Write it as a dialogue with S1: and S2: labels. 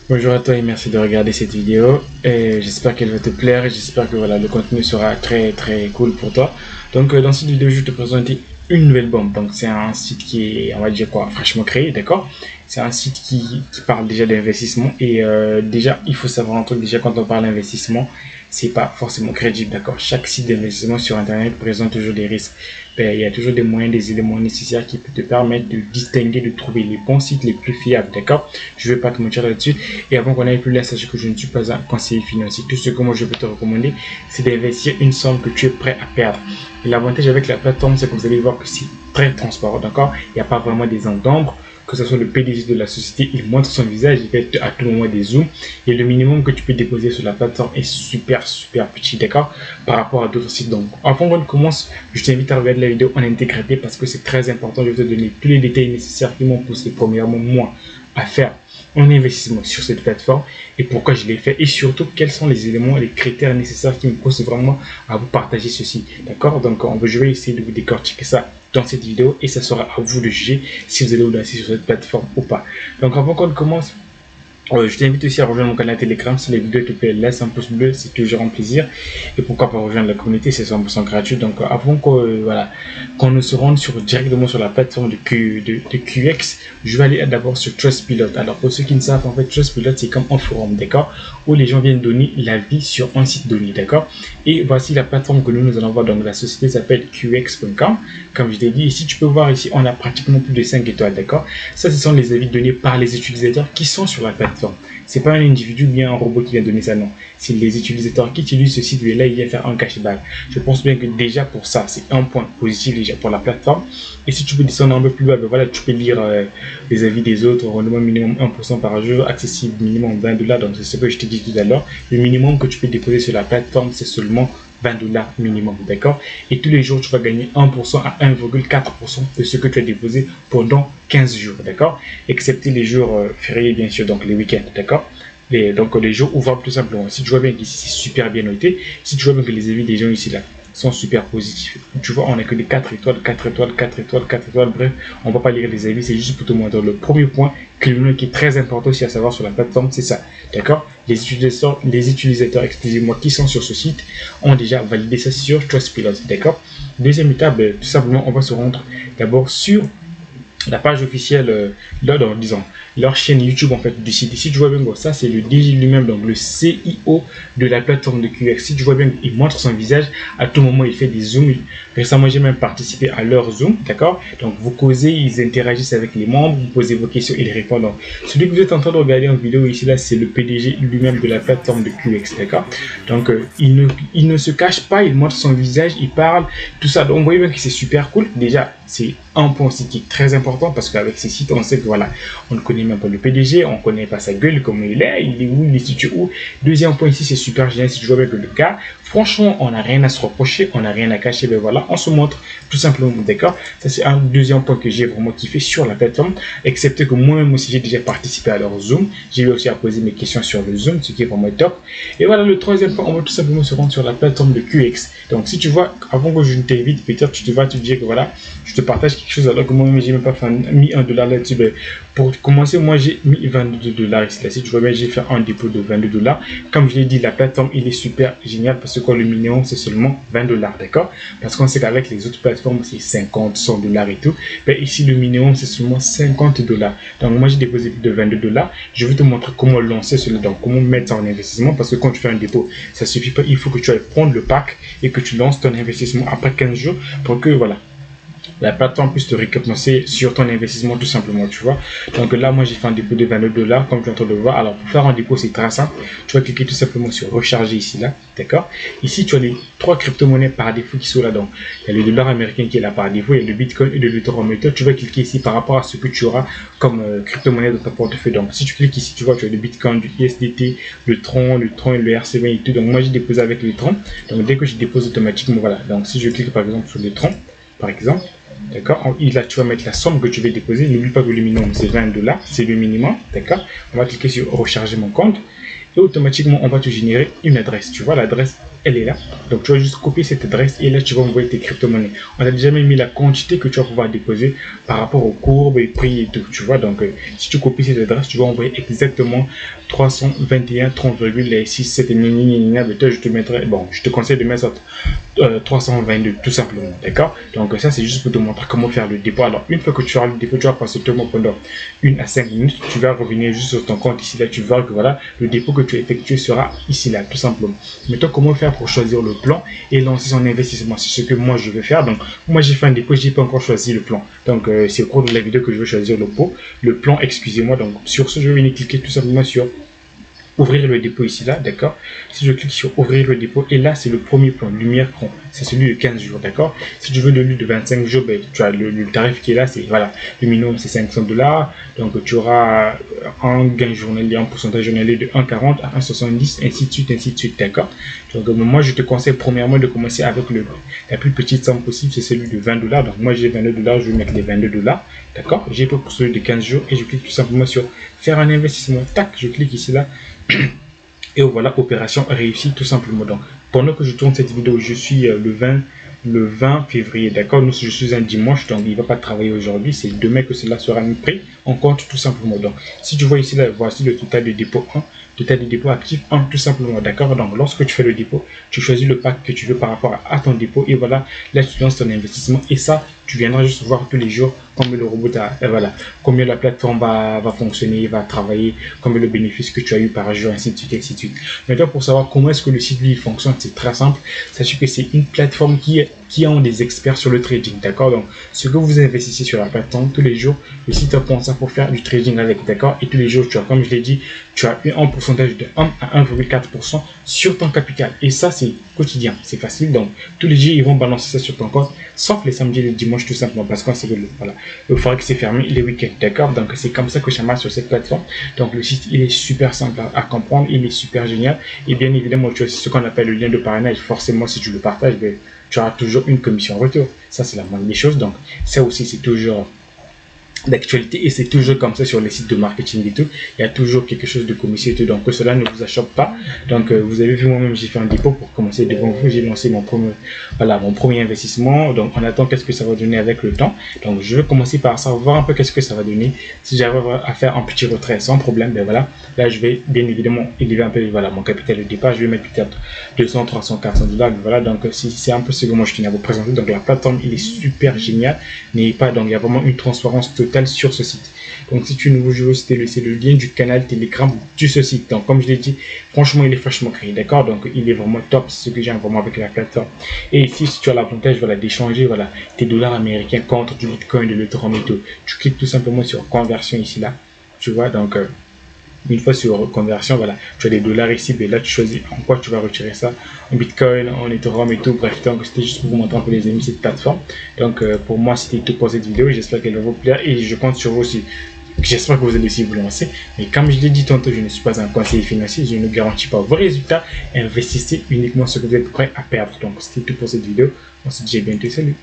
S1: Bonjour à toi et merci de regarder cette vidéo. Et j'espère qu'elle va te plaire et j'espère que voilà, le contenu sera très cool pour toi. Donc dans cette vidéo, je vais te présenter une nouvelle bombe. Donc c'est un site qui est, on va dire quoi, fraîchement créé, d'accord. C'est un site qui parle déjà d'investissement et déjà, il faut savoir un truc, déjà quand on parle d'investissement, c'est pas forcément crédible, d'accord. Chaque site d'investissement sur Internet présente toujours des risques. Ben, il y a toujours des moyens, des éléments nécessaires qui peuvent te permettre de distinguer, de trouver les bons sites les plus fiables, d'accord. Je vais pas te mentir là-dessus. Et avant qu'on aille plus loin, sache que je ne suis pas un conseiller financier. Tout ce que moi je peux te recommander, c'est d'investir une somme que tu es prêt à perdre. Et l'avantage avec la plateforme, c'est que vous allez voir que c'est très transparent, d'accord. Il n'y a pas vraiment des zones d'ombre. Que ce soit le PDG de la société, il montre son visage, il fait à tout moment des zooms. Et le minimum que tu peux déposer sur la plateforme est super petit, d'accord, par rapport à d'autres sites. Donc, avant qu'on commence, je t'invite à regarder la vidéo en intégralité parce que c'est très important. Je vais te donner tous les détails nécessaires qui m'ont poussé premièrement moi à faire un investissement sur cette plateforme et pourquoi je l'ai fait et surtout quels sont les éléments, les critères nécessaires qui me poussent vraiment à vous partager ceci, d'accord. Donc je vais essayer de vous décortiquer ça dans cette vidéo et ça sera à vous de juger si vous allez vous lancer sur cette plateforme ou pas. Donc avant qu'on commence, je t'invite aussi à rejoindre mon canal Telegram. Si les vidéos te plaisent, laisse un pouce bleu, c'est toujours un plaisir. Et pourquoi pas rejoindre la communauté, c'est 100% gratuit. Donc avant qu'on ne se rende directement sur la plateforme de QX, je vais aller d'abord sur Trustpilot. Alors pour ceux qui ne savent, en fait, Trustpilot c'est comme un forum, d'accord, où les gens viennent donner l'avis sur un site donné, d'accord. Et voici la plateforme que nous allons voir. Donc la société s'appelle QX.com. Comme je t'ai dit, ici tu peux voir ici, on a pratiquement plus de 5 étoiles, d'accord. Ça, ce sont les avis donnés par les utilisateurs qui sont sur la plateforme. C'est pas un individu bien un robot qui vient donner ça, non. C'est les utilisateurs qui utilisent ce site là, il vient faire un cashback. Je pense bien que déjà pour ça, c'est un point positif déjà pour la plateforme. Et si tu peux descendre un peu plus bas, ben voilà, tu peux lire les avis des autres, rendement minimum 1% par jour, accessible minimum $20. Donc c'est ce que je t'ai dit tout à l'heure. Le minimum que tu peux déposer sur la plateforme, c'est seulement $20 minimum, d'accord. Et tous les jours, tu vas gagner 1% à 1,4% de ce que tu as déposé pendant 15 jours, d'accord, excepté les jours fériés, bien sûr, donc les week-ends, d'accord. Donc les jours ouvrables tout simplement. Si tu vois bien qu'ici c'est super bien noté, si tu vois bien que les avis des gens ici là sont super positifs, tu vois, on n'a que des 4 étoiles, 4 étoiles, 4 étoiles, 4 étoiles, bref, on ne va pas lire les avis, c'est juste pour te montrer le premier point qui est très important aussi à savoir sur la plateforme, c'est ça, d'accord. Les utilisateurs, excusez-moi, qui sont sur ce site ont déjà validé ça sur Trustpilot, d'accord. Deuxième étape, tout simplement, on va se rendre d'abord sur la page officielle, disons, leur chaîne YouTube en fait du site. Ici, tu vois bien, ça c'est le DG lui-même, donc le CIO de la plateforme de QX. Si tu vois bien, il montre son visage, à tout moment il fait des zooms. Récemment, j'ai même participé à leur zoom, d'accord. Donc vous causez, ils interagissent avec les membres, vous posez vos questions, ils répondent. Donc, celui que vous êtes en train de regarder en vidéo ici là, c'est le PDG lui-même de la plateforme de QX, d'accord. Donc il ne se cache pas, il montre son visage, il parle, tout ça. Donc vous voyez bien que c'est super cool. Déjà, c'est un point aussi qui est très important parce qu'avec ces sites, on sait que voilà, on ne connaît même pas le PDG, on ne connaît pas sa gueule, comment il est où, il est situé où. Deuxième point ici, c'est super génial. Si tu vois bien que le gars, franchement, on n'a rien à se reprocher, on n'a rien à cacher, ben voilà, on se montre tout simplement, d'accord. Ça, c'est un deuxième point que j'ai vraiment kiffé sur la plateforme, excepté que moi-même aussi, j'ai déjà participé à leur Zoom. J'ai eu aussi à poser mes questions sur le Zoom, ce qui est vraiment top. Et voilà, le troisième point, on va tout simplement se rendre sur la plateforme de QX. Donc, si tu vois, avant que je ne t'invite, peut-être tu vas te dire que voilà, je te partage quelque chose alors que moi-même, j'ai même pas mis $1 là-dessus. Ben, pour commencer, moi, j'ai mis $22 ici. Là, si tu vois bien, j'ai fait un dépôt de $22. Comme je l'ai dit, la plateforme, il est super génial parce que le minimum, c'est seulement $20, d'accord? Parce qu'on sait qu'avec les autres plateformes, c'est 50, $100 et tout. Ben, ici, le minimum, c'est seulement $50. Donc, moi, j'ai déposé plus de $22. Je vais te montrer comment lancer cela, donc comment mettre ça en investissement parce que quand tu fais un dépôt, ça suffit pas. Il faut que tu ailles prendre le pack et que tu lances ton investissement après 15 jours pour que, voilà, la plateforme puisse te récompenser sur ton investissement tout simplement, tu vois. Donc là, moi, j'ai fait un dépôt de $22 comme tu es en train de voir. Alors, pour faire un dépôt, c'est très simple. Tu vas cliquer tout simplement sur recharger ici, là, d'accord. Ici, tu as les 3 crypto-monnaies par défaut qui sont là. Donc, il y a le dollar américain qui est là par défaut, il y a le Bitcoin et le Ethereum. Tu vas cliquer ici par rapport à ce que tu auras comme crypto-monnaie dans ta portefeuille. Donc, si tu cliques ici, tu vois, tu as le Bitcoin, du USDT, le Tron et le RC20 et tout. Donc, moi, j'ai déposé avec le Tron. Donc, dès que je dépose automatiquement, voilà. Donc, si je clique par exemple sur le Tron, par exemple, d'accord, là tu vas mettre la somme que tu veux déposer. N'oublie pas que le minimum c'est $20, c'est le minimum, d'accord. On va cliquer sur recharger mon compte et automatiquement on va te générer une adresse. Tu vois l'adresse elle est là. Donc tu vas juste copier cette adresse et là tu vas envoyer tes crypto-monnaies. On a déjà mis la quantité que tu vas pouvoir déposer par rapport aux courbes et prix et tout, tu vois. Donc si tu copies cette adresse, tu vas envoyer exactement 321 30,67 mais toi je te mettrai, bon, je te conseille de mettre 322 tout simplement, d'accord. Donc ça c'est juste pour te montrer comment faire le dépôt. Alors une fois que tu auras le dépôt, tu vas passer tout le monde pendant 1 à 5 minutes, tu vas revenir juste sur ton compte ici là, tu vois que voilà, le dépôt que tu as effectué sera ici là, tout simplement. Maintenant, comment faire pour choisir le plan et lancer son investissement? C'est ce que moi je vais faire. Donc moi j'ai fait un dépôt, j'ai pas encore choisi le plan. Donc c'est au cours de la vidéo que je vais choisir le plan, excusez-moi. Donc sur ce, je vais venir cliquer tout simplement sur ouvrir le dépôt ici là, d'accord. Si je clique sur ouvrir le dépôt, et là c'est le premier plan, lumière cron, c'est celui de 15 jours, d'accord. Si tu veux le de 25 jours, ben, tu as le tarif qui est là, c'est voilà, le minimum c'est 500 $, donc tu auras un gain journalier, un pourcentage journalier de 1,40 à 1,70, ainsi de suite, d'accord. Donc moi je te conseille premièrement de commencer avec la plus petite somme possible, c'est celui de 20 $. Donc moi j'ai 22 $, je vais mettre les 22 $, d'accord. J'ai pris pour celui de 15 jours et je clique tout simplement sur faire un investissement, tac, je clique ici là. Et voilà, opération réussie tout simplement. Donc pendant que je tourne cette vidéo, je suis le 20 février, d'accord. Nous, je suis un dimanche, donc il ne va pas travailler aujourd'hui, c'est demain que cela sera mis pris en compte tout simplement. Donc si tu vois ici là, voici le total de dépôt 1, total de dépôt actif 1 tout simplement, d'accord. Donc lorsque tu fais le dépôt, tu choisis le pack que tu veux par rapport à ton dépôt et voilà, là tu lances ton investissement et ça tu viendras juste voir tous les jours combien le robot voilà, combien la plateforme va fonctionner, va travailler, combien le bénéfice que tu as eu par jour, ainsi de suite, ainsi de suite. Maintenant, pour savoir comment est-ce que le site lui fonctionne, c'est très simple. Sachez que c'est une plateforme qui ont des experts sur le trading, d'accord. Donc ce que vous investissez sur la plateforme tous les jours, le site apprend ça pour faire du trading avec, d'accord. Et tous les jours, tu as, comme je l'ai dit, tu as un pourcentage de 1 à 1,4% sur ton capital. Et ça, c'est quotidien, c'est facile. Donc tous les jours, ils vont balancer ça sur ton compte, sauf les samedis et les dimanches tout simplement, parce qu'on sait que voilà, le forex c'est fermé les week-ends, d'accord. Donc c'est comme ça que ça marche sur cette plateforme. Donc le site il est super simple à comprendre, il est super génial et bien évidemment tu as ce qu'on appelle le lien de parrainage. Forcément si tu le partages, ben, tu auras toujours une commission en retour. Ça c'est la moindre des choses. Donc ça aussi c'est toujours d'actualité et c'est toujours comme ça sur les sites de marketing et tout, il y a toujours quelque chose de commission et tout, donc que cela ne vous achoppe pas. Donc vous avez vu, moi-même j'ai fait un dépôt pour commencer devant vous, j'ai lancé mon premier investissement. Donc on attend qu'est-ce que ça va donner avec le temps. Donc je vais commencer par ça, voir un peu qu'est-ce que ça va donner. Si j'arrive à faire un petit retrait sans problème, ben voilà, là je vais bien évidemment élever un peu voilà mon capital de départ, je vais mettre peut-être 200 300 400 $. Voilà, donc c'est un peu ce que moi je tenais à vous présenter. Donc la plateforme il est super génial, n'ayez pas, donc il y a vraiment une transparence totale sur ce site. Donc si tu es nouveau, je vais aussi te laisser le lien du canal Telegram de ce site. Donc comme je l'ai dit, franchement il est fraîchement créé, d'accord. Donc il est vraiment top, c'est ce que j'aime vraiment avec la plateforme. Et ici si tu as l'avantage voilà d'échanger voilà tes dollars américains contre du bitcoin, de l'ethereum et tout, tu cliques tout simplement sur conversion ici là, tu vois. Donc une fois sur conversion, voilà, tu as des dollars ici, mais là tu choisis en quoi tu vas retirer ça, en bitcoin, en ethereum et tout. Bref, donc c'était juste pour vous montrer un peu les amis cette plateforme. Donc pour moi c'était tout pour cette vidéo, j'espère qu'elle va vous plaire et je compte sur vous aussi. J'espère que vous allez aussi vous lancer. Mais comme je l'ai dit tantôt, je ne suis pas un conseiller financier, je ne garantis pas vos résultats. Investissez uniquement ce que vous êtes prêt à perdre. Donc c'était tout pour cette vidéo, on se dit à bientôt, salut.